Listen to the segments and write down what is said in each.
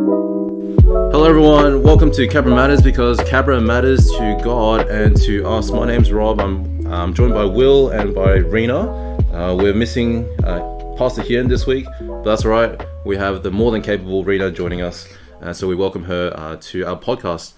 Hello everyone, welcome to Cabra Matters, because Cabra matters to God and to us. My name's Rob. I'm joined by Will and by Rena. We're missing Pastor Hien this week, but that's alright. We have the more than capable Rena joining us, so we welcome her to our podcast.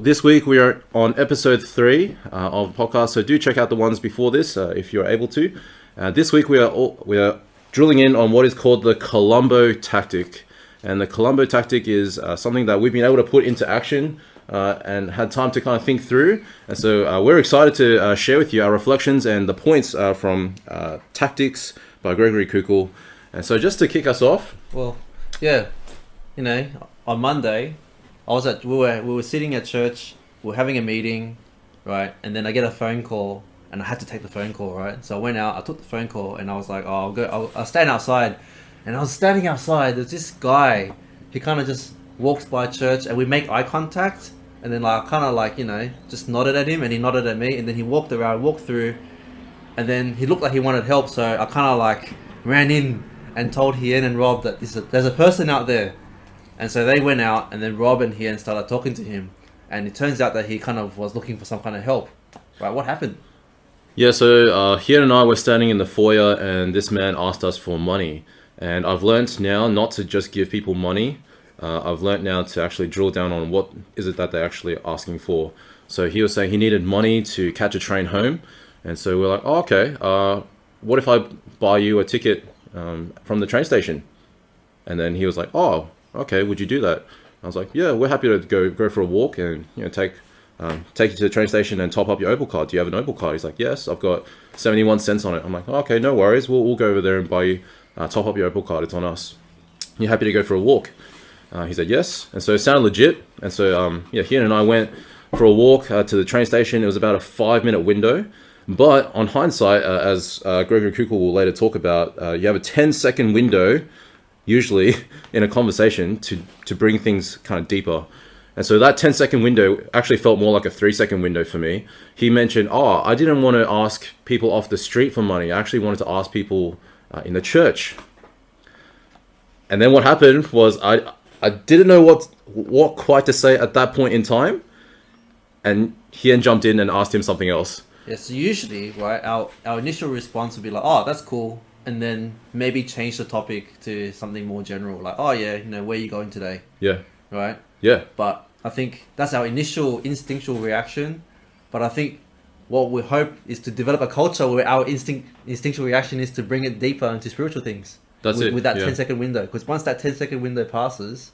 This week we are on episode 3 of the podcast, so do check out the ones before this if you're able to. This week we are drilling in on what is called the Columbo tactic. And the Columbo tactic is something that we've been able to put into action and had time to kind of think through. And so we're excited to share with you our reflections and the points from Tactics by Gregory Koukl. And so just to kick us off. Well, yeah, on Monday, we were sitting at church, we were having a meeting, right? And then I get a phone call, and I had to take the phone call, right? So I went out, I took the phone call, and I was like, I'll stand outside. And I was standing outside, there's this guy, he kind of just walks by church, and we make eye contact, and then I kind of just nodded at him, and he nodded at me, and then he walked through, and then he looked like he wanted help, so I kind of ran in and told Hien and Rob that there's a person out there. And so they went out, and then Rob and Hien started talking to him, and it turns out that he kind of was looking for some kind of help. Right, what happened? Yeah, so Hien and I were standing in the foyer, and this man asked us for money. And I've learnt now not to just give people money. I've learnt now to actually drill down on what is it that they're actually asking for. So he was saying he needed money to catch a train home. And so we're like, oh, okay, what if I buy you a ticket from the train station? And then he was like, oh, okay, would you do that? I was like, yeah, we're happy to go for a walk and take you to the train station and top up your Opal card. Do you have an Opal card? He's like, yes, I've got 71 cents on it. I'm like, oh, okay, no worries. We'll go over there and buy you. Top up your Opal card, it's on us. You're happy to go for a walk? He said yes, and so it sounded legit. And so Hien and I went for a walk to the train station. It was about a 5-minute window, but on hindsight, as Gregory Koukl will later talk about, you have a 10-second window usually in a conversation to bring things kind of deeper. And so that 10-second window actually felt more like a 3-second window for me. He mentioned, I didn't want to ask people off the street for money. I actually wanted to ask people in the church. And then what happened was I didn't know what quite to say at that point in time, and Hien jumped in and asked him something else. Yeah, so usually, right, our initial response would be like, oh, that's cool, and then maybe change the topic to something more general, like, oh yeah, where are you going today? Yeah. Right? Yeah. But I think that's our initial instinctual reaction, but I think what we hope is to develop a culture where our instinctual reaction is to bring it deeper into spiritual things. With that 10-second window. Because once that 10-second window passes,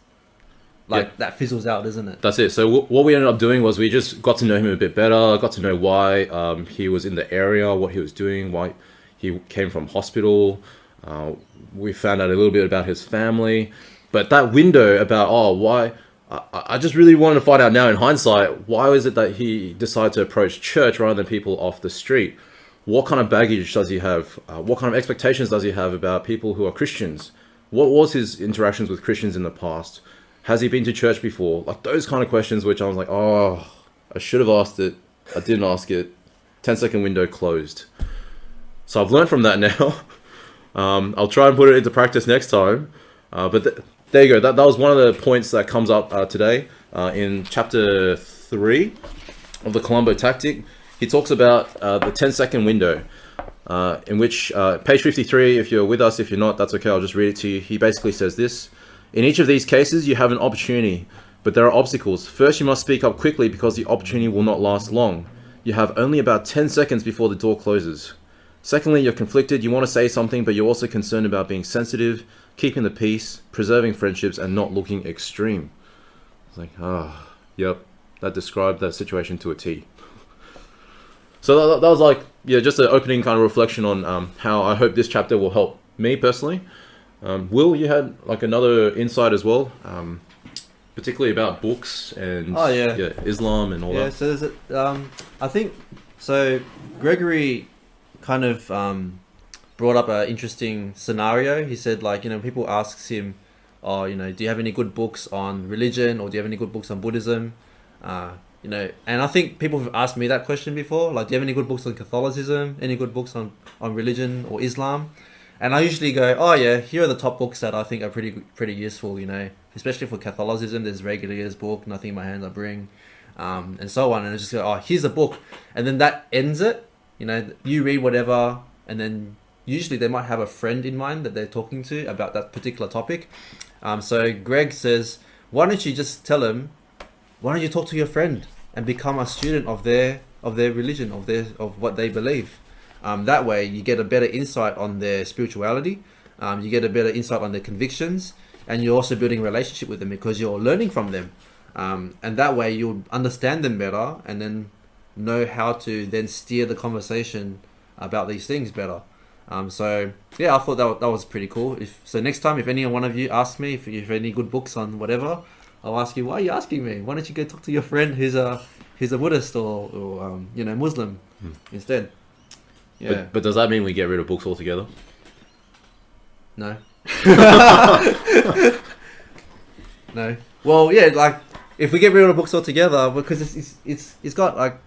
that fizzles out, isn't it? That's it. So what we ended up doing was we just got to know him a bit better, got to know why he was in the area, what he was doing, why he came from hospital. We found out a little bit about his family. But that window about, why... I just really wanted to find out now in hindsight, why is it that he decided to approach church rather than people off the street? What kind of baggage does he have? What kind of expectations does he have about people who are Christians? What was his interactions with Christians in the past? Has he been to church before? Like those kind of questions, which I was like, I should have asked it. I didn't ask it. 10-second window closed. So I've learned from that now. I'll try and put it into practice next time. But there you go. That was one of the points that comes up today in chapter 3 of the Columbo tactic. He talks about the 10-second window, in which page 53, if you're with us, if you're not, that's okay. I'll just read it to you. He basically says this: in each of these cases, you have an opportunity, but there are obstacles. First, you must speak up quickly because the opportunity will not last long. You have only about 10 seconds before the door closes. Secondly, you're conflicted. You want to say something, but you're also concerned about being sensitive, keeping the peace, preserving friendships, and not looking extreme. It's like, yep, that described that situation to a T. So that was just an opening kind of reflection on how I hope this chapter will help me personally. Will, you had another insight as well, particularly about books and Islam and all that. Yeah, so there's I think, so Gregory kind of brought up an interesting scenario. He said, people asks him, do you have any good books on religion, or do you have any good books on Buddhism? And I think people have asked me that question before, do you have any good books on Catholicism, any good books on religion or Islam? And I usually go, oh yeah, here are the top books that I think are pretty useful, especially for Catholicism. There's Regular's book, Nothing in My Hands I Bring, and so on. And I just go, oh, here's a book, and then that ends it. You read whatever, and then usually they might have a friend in mind that they're talking to about that particular topic. So Greg says, why don't you just tell him, why don't you talk to your friend and become a student of their religion, of what they believe. That way you get a better insight on their spirituality, you get a better insight on their convictions, and you're also building a relationship with them because you're learning from them. And that way you'll understand them better and then know how to then steer the conversation about these things better. So yeah, I thought that was pretty cool. So next time, if any one of you ask me if you have any good books on whatever, I'll ask you, why are you asking me? Why don't you go talk to your friend who's a Buddhist or Muslim instead? Yeah. But does that mean we get rid of books altogether? No. No. Well, yeah, like if we get rid of books altogether, because it's got like,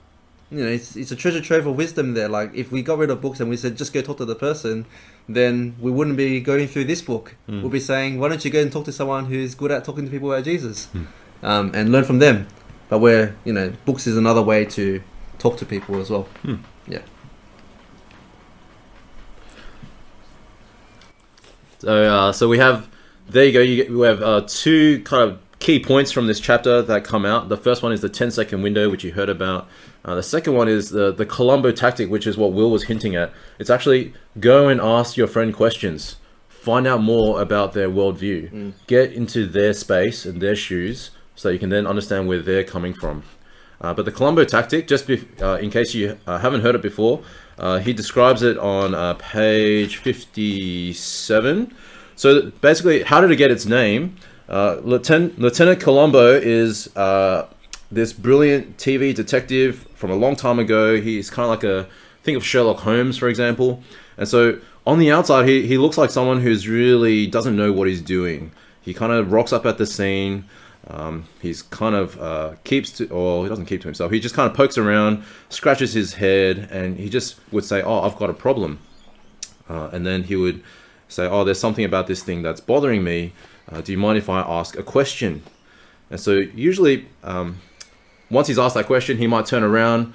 it's a treasure trove of wisdom there. Like if we got rid of books and we said just go talk to the person, then we wouldn't be going through this book. We'll be saying, why don't you go and talk to someone who's good at talking to people about Jesus, and learn from them. But books is another way to talk to people as well. Yeah. So we have, there you go. We have two kind of key points from this chapter that come out. The first one is the 10-second window, which you heard about. The second one is the Columbo tactic, which is what Will was hinting at. It's actually go and ask your friend questions. Find out more about their worldview. Get into their space and their shoes so you can then understand where they're coming from. But the Columbo tactic, just in case you haven't heard it before, he describes it on page 57. So basically, how did it get its name? Lieutenant Columbo is this brilliant TV detective from a long time ago. He's kind of like think of Sherlock Holmes, for example. And so on the outside, he looks like someone who's really doesn't know what he's doing. He kind of rocks up at the scene. He's kind of he doesn't keep to himself. He just kind of pokes around, scratches his head, and he just would say, "Oh, I've got a problem," and then he would say, "Oh, there's something about this thing that's bothering me. Do you mind if I ask a question?" And so usually, once he's asked that question, he might turn around,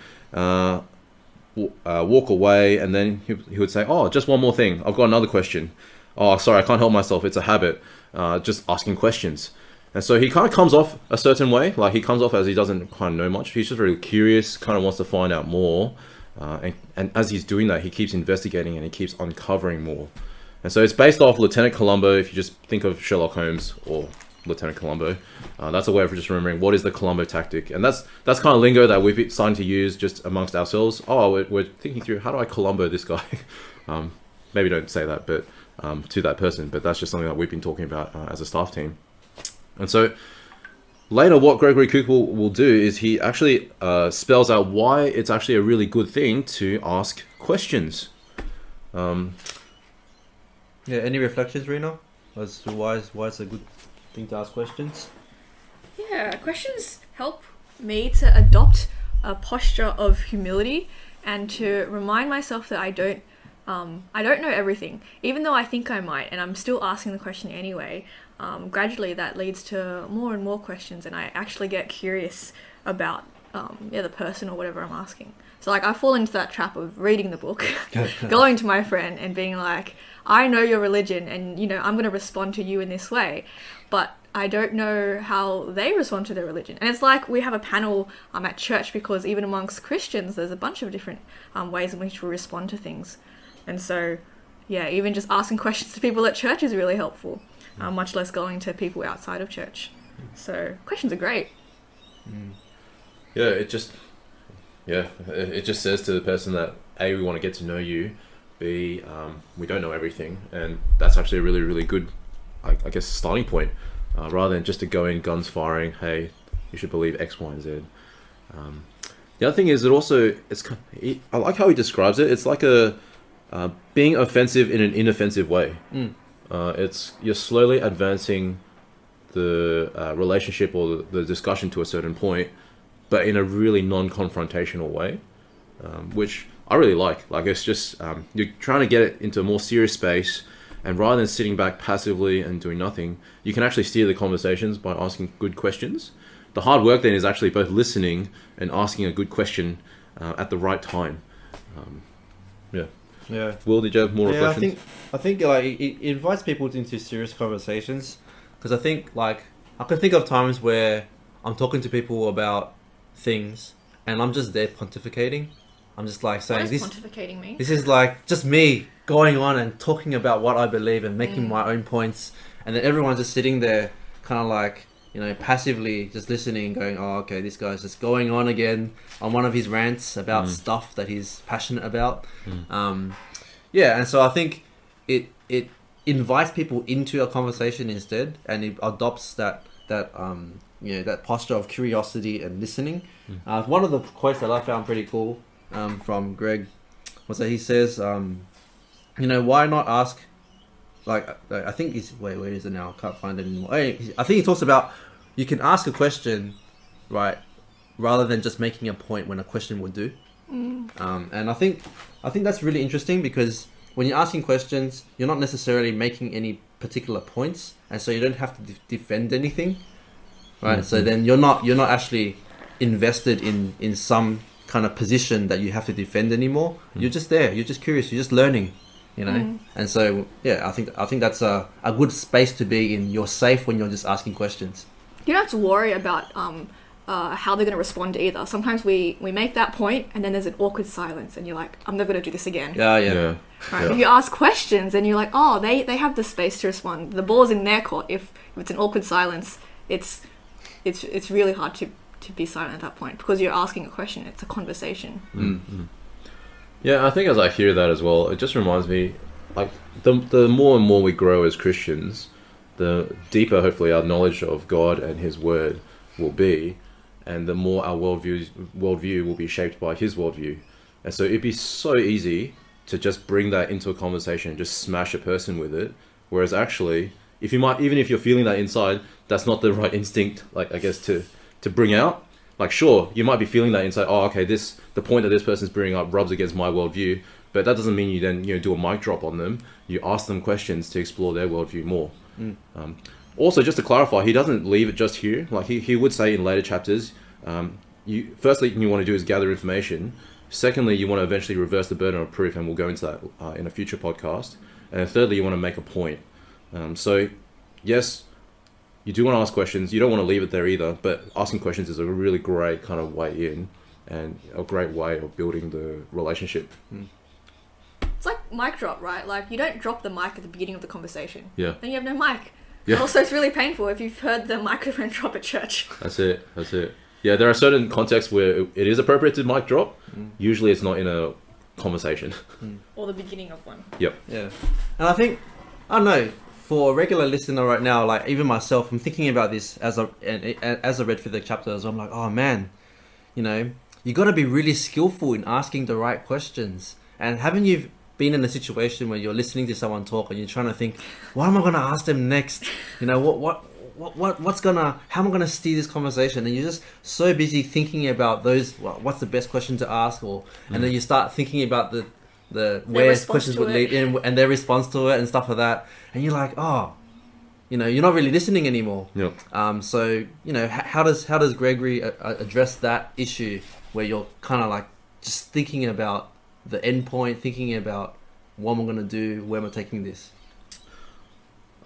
walk away, and then he would say, "Oh, just one more thing. I've got another question. Oh, sorry, I can't help myself. It's a habit. Just asking questions." And so he kind of comes off a certain way, like he comes off as he doesn't kind of know much. He's just very curious, kind of wants to find out more. And as he's doing that, he keeps investigating and he keeps uncovering more. And so it's based off Lieutenant Columbo. If you just think of Sherlock Holmes or Lieutenant Columbo, that's a way of just remembering what is the Columbo tactic. And that's kind of lingo that we've starting to use just amongst ourselves. Oh, we're thinking through, how do I Columbo this guy? Maybe don't say that, but to that person. But that's just something that we've been talking about as a staff team. And so later what Gregory Koukl will do is he actually spells out why it's actually a really good thing to ask questions. Yeah, any reflections, Rena, as to why it's a good thing to ask questions? Yeah, questions help me to adopt a posture of humility and to remind myself that I don't know everything, even though I think I might, and I'm still asking the question anyway. Gradually that leads to more and more questions, and I actually get curious about the person or whatever I'm asking. So like I fall into that trap of reading the book, going to my friend and being like, I know your religion and I'm going to respond to you in this way, but I don't know how they respond to their religion. And it's like we have a panel at church, because even amongst Christians there's a bunch of different ways in which we respond to things. And so yeah, even just asking questions to people at church is really helpful. Much less going to people outside of church. So questions are great. Yeah, it just says to the person that A, we want to get to know you, B, we don't know everything, and that's actually a really, really good, I guess, starting point, rather than just to go in guns firing, hey, you should believe X, Y, and Z. The other thing is I like how he describes it. It's like being offensive in an inoffensive way. You're slowly advancing the relationship or the discussion to a certain point, but in a really non-confrontational way, which I really like. Like, it's just you're trying to get it into a more serious space, and rather than sitting back passively and doing nothing, you can actually steer the conversations by asking good questions. The hard work then is actually both listening and asking a good question at the right time. Yeah. Yeah. Will, did you have more reflections? I think like it invites people into serious conversations, because I think like I can think of times where I'm talking to people about things and I'm just there pontificating. I'm just like saying What does pontificating mean? this is like just me going on and talking about what I believe and making my own points, and then everyone's just sitting there kind of like, you know, passively just listening, going, oh, okay, this guy's just going on again on one of his rants about stuff that he's passionate about. Yeah, and so I think it invites people into a conversation instead, and it adopts that posture of curiosity and listening. One of the quotes that I found pretty cool from Greg was that he says, you know, why not ask, like I think he's, where is it now? I can't find it anymore. I think he talks about you can ask a question, right, rather than just making a point when a question would do. And I think that's really interesting, because when you're asking questions, you're not necessarily making any particular points, and so you don't have to defend anything, right? So then you're not actually invested in some kind of position that you have to defend anymore. You're just there. You're just curious. You're just learning, you know. And so yeah, I think that's a good space to be in. You're safe when you're just asking questions. You don't have to worry about how they're going to respond either. Sometimes we make that point and then there's an awkward silence and you're like, I'm never going to do this again. Yeah. Right? If you ask questions and you're like, oh, they have the space to respond. The ball's in their court. If it's an awkward silence, it's really hard to be silent at that point, because you're asking a question. It's a conversation. Yeah, I think as I hear that as well, it just reminds me, like, the more and more we grow as Christians, the deeper hopefully our knowledge of God and His Word will be, and the more our worldview will be shaped by His worldview. And so it'd be so easy to just bring that into a conversation and just smash a person with it, whereas actually, even if you're feeling that inside, that's not the right instinct, like, I guess, to bring out. Like, sure, you might be feeling that inside, oh, okay, the point that this person's bringing up rubs against my worldview, but that doesn't mean you then, you know, do a mic drop on them. You ask them questions to explore their worldview more. Also, just to clarify, he doesn't leave it just here. Like, he would say in later chapters, firstly, you want to do is gather information. Secondly, you want to eventually reverse the burden of proof, and we'll go into that in a future podcast. And then thirdly, you want to make a point. So, yes, you do want to ask questions. You don't want to leave it there either, but asking questions is a really great kind of way in, and a great way of building the relationship. It's like mic drop, right? Like, you don't drop the mic at the beginning of the conversation. Yeah. Then you have no mic. Yeah. Also, it's really painful if you've heard the microphone drop at church. That's it. Yeah, there are certain contexts where it is appropriate to mic drop. Usually it's not in a conversation. Or the beginning of one. Yep. Yeah. And I think, I don't know, for a regular listener right now, like even myself, I'm thinking about this as I read through the chapters. I'm like, oh man, you know, you got to be really skillful in asking the right questions. And haven't you been in a situation where you're listening to someone talk and you're trying to think, what am I going to ask them next? You know, how am I going to steer this conversation? And you're just so busy thinking about what's the best question to ask, and then you start thinking about the where questions would lead in and their response to it and stuff like that, and you're like, oh, you know, you're not really listening anymore. Yep. So, you know, how does Gregory address that issue where you're kind of like just thinking about the end point, thinking about what am I going to do, where am I taking this?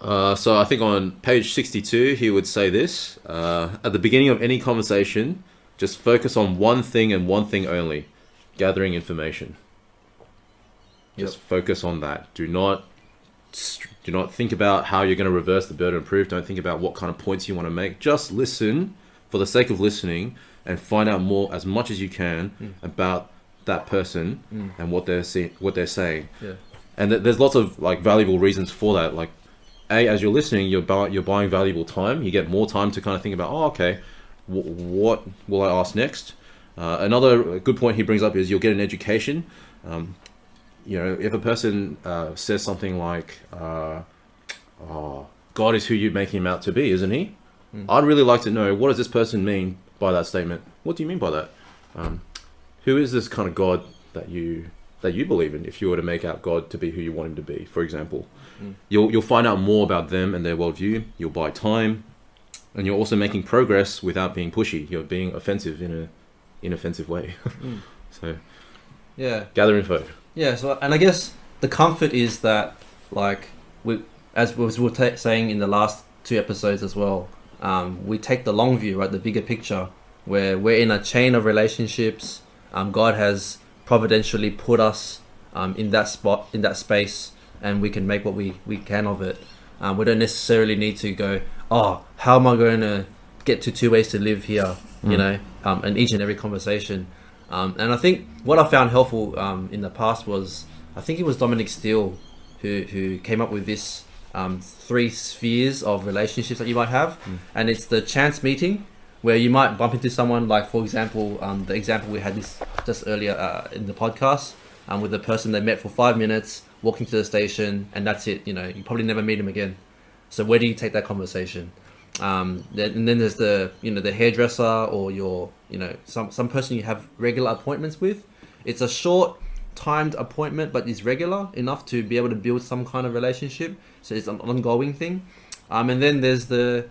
So I think on page 62 he would say this, at the beginning of any conversation, just focus on one thing and one thing only: gathering information. Just focus on that. Do not think about how you're going to reverse the burden of proof. Don't think about what kind of points you want to make. Just listen for the sake of listening and find out as much as you can about that person and what they're saying. Yeah. And there's lots of like valuable reasons for that. Like, as you're listening, you're buying valuable time. You get more time to kind of think about, oh, okay, what will I ask next? Another good point he brings up is you'll get an education. You know, if a person says something like, oh, God is who you're making him out to be, isn't he? I'd really like to know, what does this person mean by that statement? What do you mean by that? Who is this kind of God that you believe in. If you were to make out God to be who you want him to be, for example, you'll find out more about them and their worldview. You'll buy time, and you're also making progress without being pushy. You're being offensive in an inoffensive way. So Yeah. gather info. Yeah. So, and I guess the comfort is that, like, as we were saying in the last 2 episodes as well, we take the long view, right? The bigger picture, where we're in a chain of relationships. God has providentially put us in that spot, in that space, and we can make what we can of it. We don't necessarily need to go, oh, how am I going to get to 2 ways to live here? You know, in each and every conversation. And I think what I found helpful in the past was, I think it was Dominic Steele who came up with this 3 spheres of relationships that you might have. And it's the chance meeting, where you might bump into someone, like, for example, the example we had this just earlier in the podcast, with the person they met for 5 minutes, walking to the station, and that's it. You know, you probably never meet them again. So where do you take that conversation? And then there's the hairdresser, or some person you have regular appointments with. It's a short timed appointment, but it's regular enough to be able to build some kind of relationship. So it's an ongoing thing. And then there's the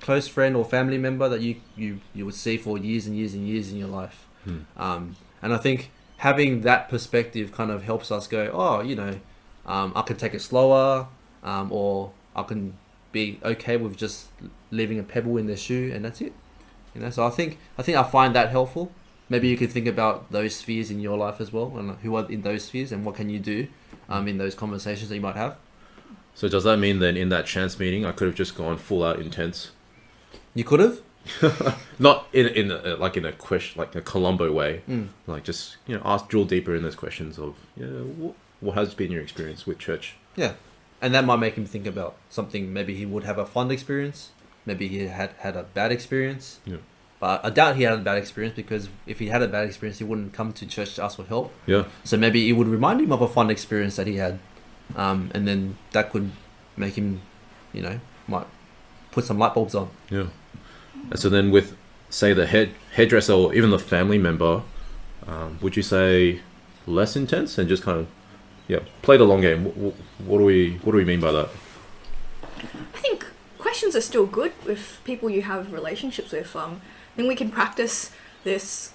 close friend or family member that you would see for years and years and years in your life. And I think having that perspective kind of helps us go, I can take it slower, or I can be okay with just leaving a pebble in their shoe, and that's it. So I think I find that helpful. Maybe you could think about those spheres in your life as well, and who are in those spheres, and what can you do in those conversations that you might have. So does that mean then in that chance meeting I could have just gone full out intense? You could have. Not in a question, like a Columbo way. Like, just drill deeper in those questions of what has been your experience with church. Yeah, and that might make him think about something. Maybe he would have a fun experience. Maybe he had a bad experience. Yeah. But I doubt he had a bad experience, because if he had a bad experience, he wouldn't come to church to ask for help. Yeah. So maybe it would remind him of a fun experience that he had, and then that could make him, might put some light bulbs on. Yeah. And so then with, say, the hairdresser or even the family member, would you say less intense and just kind of, play the long game? What do we mean by that? I think questions are still good with people you have relationships with. I think we can practice this,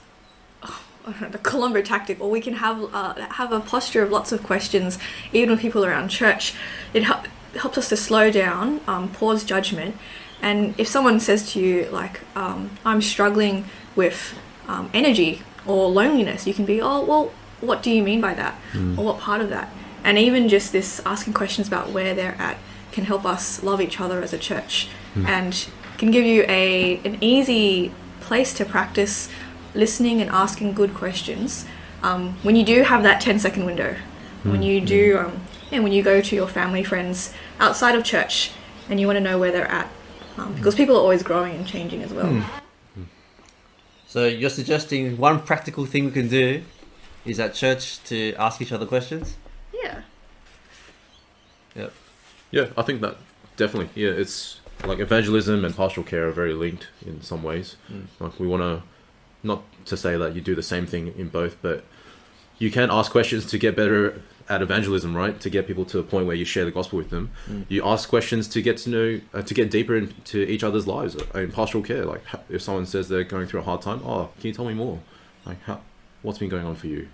the Columbo tactic, or we can have a posture of lots of questions, even with people around church. It helps us to slow down, pause judgment. And if someone says to you, like, I'm struggling with energy or loneliness, you can be, oh, well, what do you mean by that? Or what part of that? And even just this asking questions about where they're at can help us love each other as a church, and can give you an easy place to practice listening and asking good questions. When you do have that 10-second window, when you do, when you go to your family, friends outside of church, and you want to know where they're at. Because people are always growing and changing as well. So you're suggesting one practical thing we can do is at church to ask each other questions? Yeah. Yep. Yeah, I think that definitely. Yeah, it's like evangelism and pastoral care are very linked in some ways. Like, we want to, not to say that you do the same thing in both, but you can ask questions to get better at evangelism, right? To get people to a point where you share the gospel with them. You ask questions to get to know, to get deeper into each other's lives. In pastoral care, like, if someone says they're going through a hard time, can you tell me more? Like, what's been going on for you?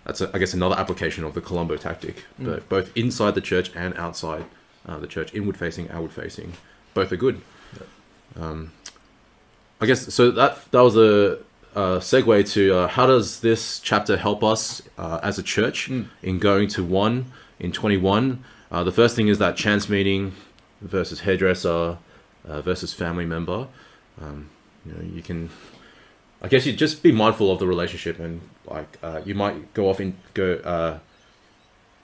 That's, I guess, another application of the Columbo tactic. But both inside the church and outside the church, inward facing, outward facing, both are good. I guess so. That was a segue to how does this chapter help us as a church in going to one in 21? The first thing is that chance meeting versus hairdresser versus family member. You can, I guess, you just be mindful of the relationship, and like you might go off and go.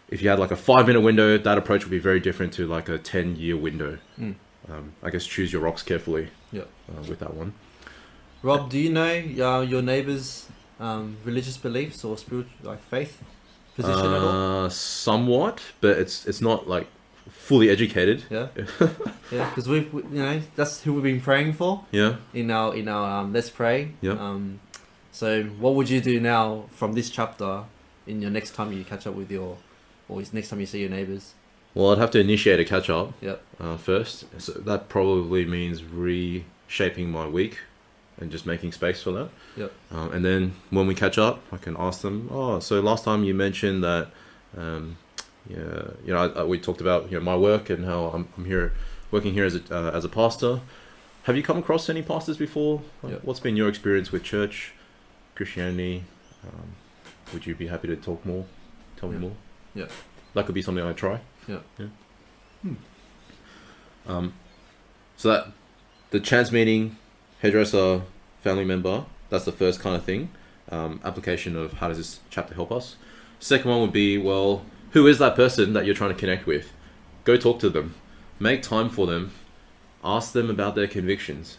If you had like a 5-minute window, that approach would be very different to like a 10-year window. I guess choose your rocks carefully. With that one. Rob, do you know your neighbour's religious beliefs or spiritual, like, faith position at all? Somewhat, but it's not like fully educated. Yeah, yeah, because that's who we've been praying for. Yeah, in our Let's Pray. Yeah. So what would you do now from this chapter in your next time you catch up with or next time you see your neighbors? Well, I'd have to initiate a catch up Yep. first. So that probably means reshaping my week and just making space for that. Yep. And then when we catch up, I can ask them, oh, so last time you mentioned that, we talked about my work and how I'm here working here as a pastor. Have you come across any pastors before? Yep. What's been your experience with church, Christianity? Would you be happy to talk more? Tell me more? Yeah. That could be something I'd try. Yeah. So that the chance meeting, hairdresser, family member, that's the first kind of thing. Application of how does this chapter help us? Second one would be, well, who is that person that you're trying to connect with? Go talk to them. Make time for them. Ask them about their convictions.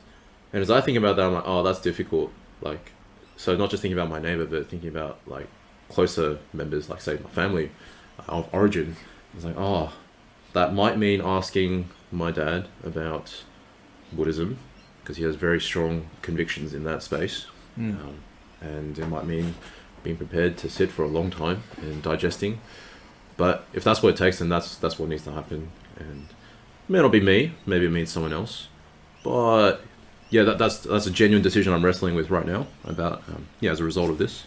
And as I think about that, I'm like, oh, that's difficult. Like, so not just thinking about my neighbor, but thinking about like closer members, like say my family of origin. It's like, oh, that might mean asking my dad about Buddhism because he has very strong convictions in that space. And it might mean being prepared to sit for a long time and digesting. But if that's what it takes, then that's what needs to happen. And it may not be me, maybe it means someone else. But yeah, that's a genuine decision I'm wrestling with right now about as a result of this.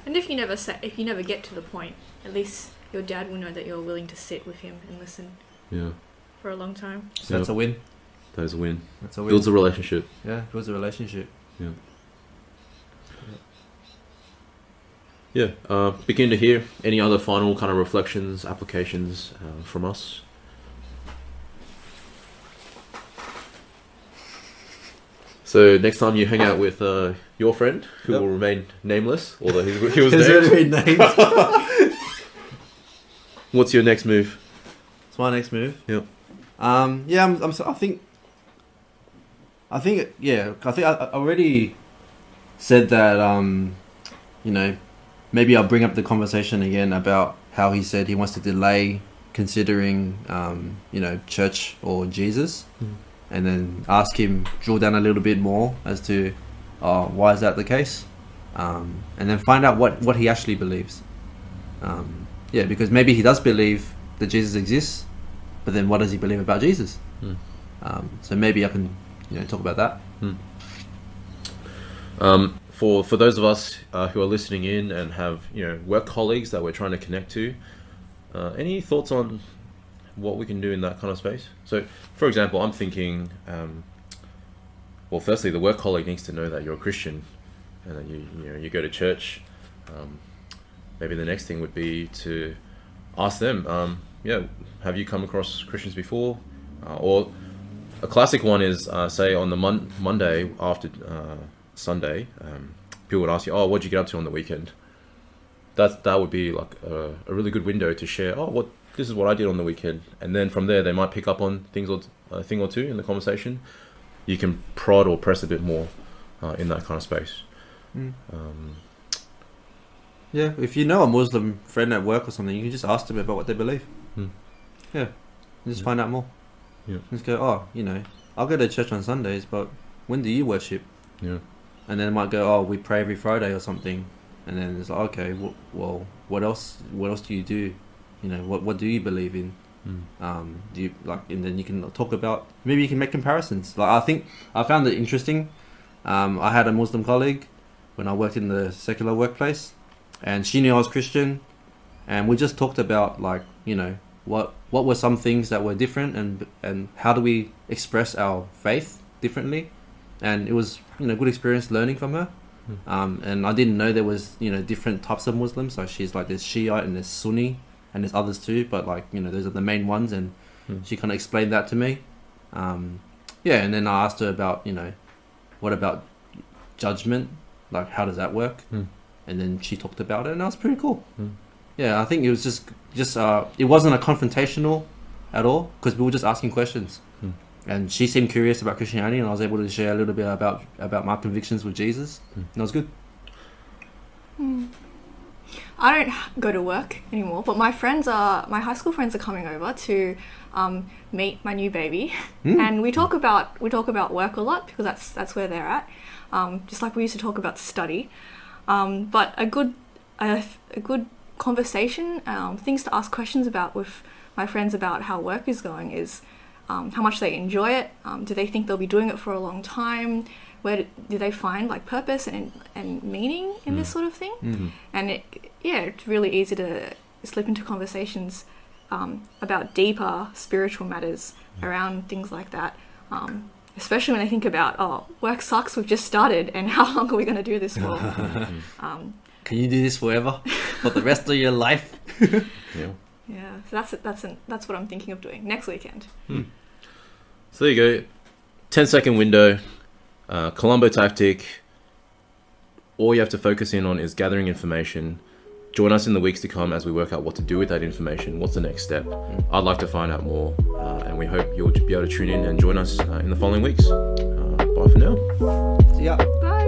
And if you never get to the point, at least your dad will know that you're willing to sit with him and listen for a long time. So that's a win. That is a win. That's a win. Builds a relationship. Yeah, builds a relationship. Begin to hear any other final kind of reflections, applications from us. So next time you hang out with your friend, who will remain nameless, although he was named. What's your next move? It's my next move. Yep. I think I already said that maybe I'll bring up the conversation again about how he said he wants to delay considering church or Jesus, and then ask him, drill down a little bit more as to why is that the case, and then find out what he actually believes. Because maybe he does believe that Jesus exists, but then what does he believe about Jesus? So maybe I can talk about that. For those of us who are listening in and have work colleagues that we're trying to connect to, any thoughts on what we can do in that kind of space? So, for example, I'm thinking, firstly, the work colleague needs to know that you're a Christian and that you go to church. Maybe the next thing would be to ask them, have you come across Christians before? Or a classic one is, say, on the Monday after Sunday, people would ask you, what'd you get up to on the weekend? That would be like a really good window to share, this is what I did on the weekend. And then from there, they might pick up on a thing or two in the conversation. You can prod or press a bit more in that kind of space. If you know a Muslim friend at work or something, you can just ask them about what they believe. Just find out more. Just go, I'll go to church on Sundays, but when do you worship? And then it might go, we pray every Friday or something. And then it's like, okay, well, what else do you do? What do you believe in? Do you and then you can talk about, maybe you can make comparisons. Like, I think I found it interesting. I had a Muslim colleague when I worked in the secular workplace, and she knew I was Christian, and we just talked about what were some things that were different, and how do we express our faith differently. And it was good experience learning from her. And I didn't know there was different types of Muslims. So she's like, there's Shiite and there's Sunni and there's others too, but those are the main ones, and she kind of explained that to me. And then I asked her about what about judgment, like how does that work? And then she talked about it, and that was pretty cool. I think it was just it wasn't a confrontational at all, because we were just asking questions. And she seemed curious about Christianity, and I was able to share a little bit about my convictions with Jesus. And it was good. I don't go to work anymore, but my high school friends are coming over to meet my new baby, and we talk about work a lot because that's where they're at. Just like we used to talk about study, but a good conversation, things to ask questions about with my friends about how work is going is how much they enjoy it. Do they think they'll be doing it for a long time? Where do they find like purpose and meaning in this sort of thing? And it's really easy to slip into conversations about deeper spiritual matters around things like that. Especially when they think about, work sucks, we've just started, and how long are we going to do this for? Can you do this forever? For the rest of your life? Yeah, so that's what I'm thinking of doing next weekend. So there you go. 10-second window. Columbo tactic. All you have to focus in on is gathering information. Join us in the weeks to come as we work out what to do with that information. What's the next step? I'd like to find out more, and we hope you'll be able to tune in and join us in the following weeks. Bye for now. See ya. Bye.